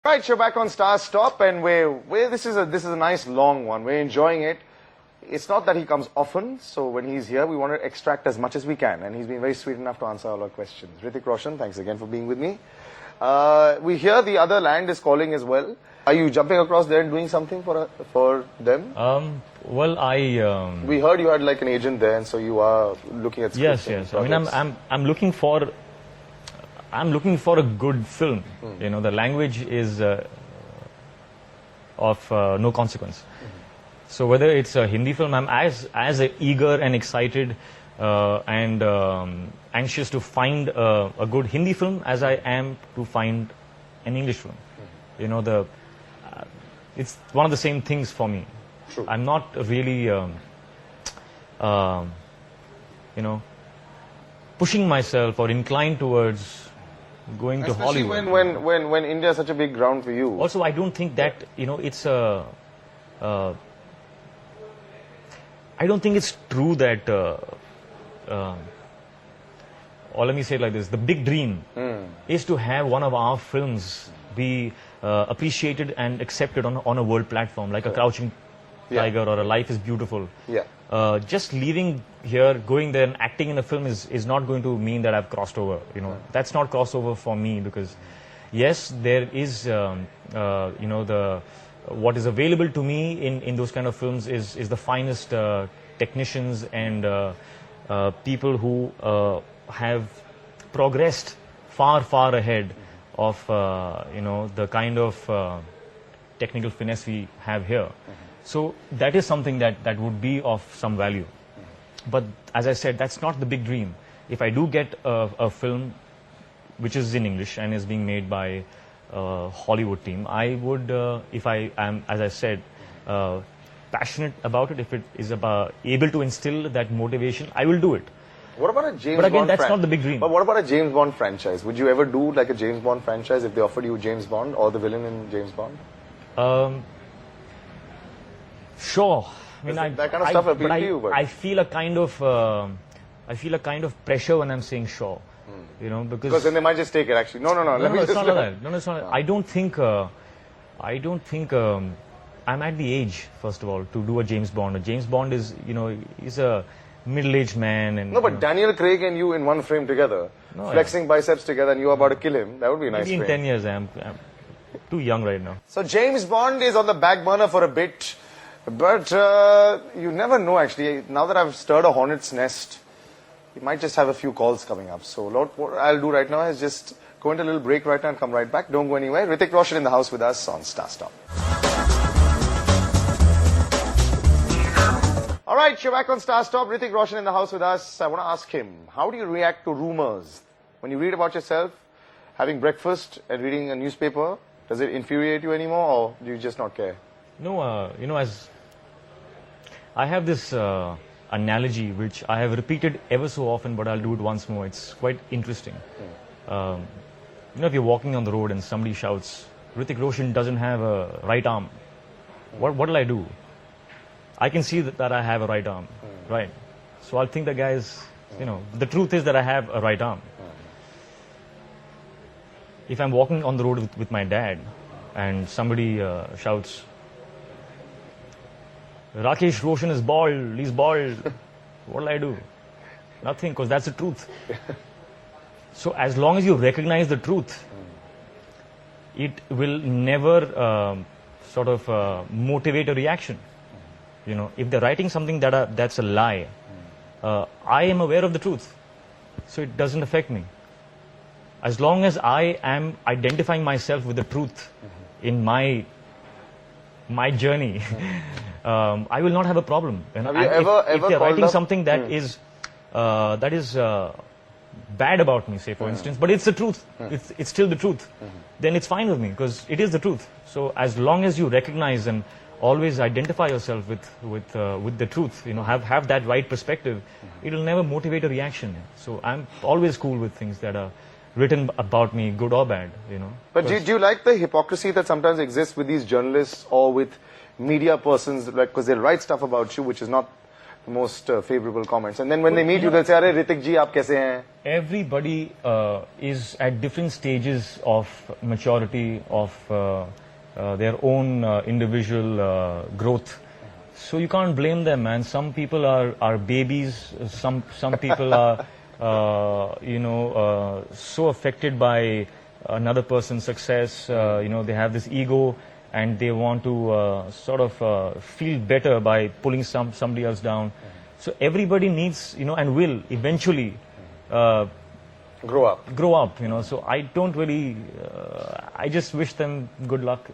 Right, you're back on Star Stop, and this is a nice long one. We're enjoying it. It's not that he comes often, so when he's here, we want to extract as much as we can, and he's been very sweet enough to answer all our questions. Hrithik Roshan, thanks again for being with me. We hear the other land is calling as well. Are you jumping across there and doing something for them? We heard you had like an agent there, and so you are looking at yes. I mean, I'm looking for a good film. You know, the language is of no consequence. So whether it's a Hindi film, I'm as eager and excited and anxious to find a good Hindi film as I am to find an English film. You know, it's one of the same things for me. True. I'm not really, pushing myself or inclined towards going to Hollywood. When India is such a big ground for you. Also, I don't think that, it's a... I don't think it's true that, or let me say it like this, the big dream is to have one of our films be appreciated and accepted on a world platform, like a Crouching Tiger or a Life is Beautiful. Yeah. Just leaving here, going there and acting in a film is not going to mean that I've crossed over. You know, that's not crossover for me, because yes, there is, what is available to me in those kind of films is the finest technicians and people who have progressed far ahead of the kind of technical finesse we have here. So that is something that would be of some value. But as I said, that's not the big dream. If I do get a film which is in English and is being made by a Hollywood team, I would, if I am, as I said, passionate about it, if it is able to instill that motivation, I will do it. What about a James Bond? But again, that's not the big dream. But what about a James Bond franchise? Would you ever do like a James Bond franchise if they offered you James Bond or the villain in James Bond? Sure. I mean, that kind of stuff appeal to you, but I feel a kind of pressure when I'm saying sure. You know, because then they might just take it. Actually, no. Let me it's not like that. No, it's not. I don't think I'm at the age, first of all, to do a James Bond. A James Bond is, he's a middle-aged man, and no, but Daniel Craig and you in one frame together, flexing biceps together, and you are about to kill him. That would be a nice. Maybe in 10 years, I'm too young right now. So James Bond is on the back burner for a bit. But you never know, actually. Now that I've stirred a hornet's nest, you might just have a few calls coming up. So what I'll do right now is just go into a little break right now and come right back. Don't go anywhere. Hrithik Roshan in the house with us on Star Stop. All right, you're back on Star Stop. Hrithik Roshan in the house with us. I want to ask him, how do you react to rumors? When you read about yourself, having breakfast and reading a newspaper, does it infuriate you anymore, or do you just not care? No, as I have this analogy which I have repeated ever so often, but I'll do it once more. It's quite interesting. If you're walking on the road and somebody shouts, Hrithik Roshan doesn't have a right arm, what'll I do? I can see that I have a right arm, right? So I'll think the guy's, the truth is that I have a right arm. If I'm walking on the road with my dad and somebody shouts, Rakesh Roshan is bald, he's bald. What'll I do? Nothing, because that's the truth. So as long as you recognize the truth, it will never motivate a reaction. If they're writing something that's a lie, I am aware of the truth, so it doesn't affect me. As long as I am identifying myself with the truth in my journey, I will not have a problem. Have you ever if they're writing up something that is bad about me, say for instance, but it's the truth, it's still the truth, then it's fine with me, because it is the truth. So as long as you recognize and always identify yourself with the truth, have that right perspective, it'll never motivate a reaction. So I'm always cool with things that are written about me, good or bad, But do you like the hypocrisy that sometimes exists with these journalists or with media persons, because they'll write stuff about you which is not most favorable comments. And then when they meet you, they'll say, "Arey Hrithik ji, aap kaise hain?" Everybody is at different stages of maturity of their own individual growth. So you can't blame them, man. Some people are babies. Some people are so affected by another person's success. They have this ego and they want to sort of feel better by pulling somebody else down. So everybody needs, and will eventually grow up. So I don't really, I just wish them good luck.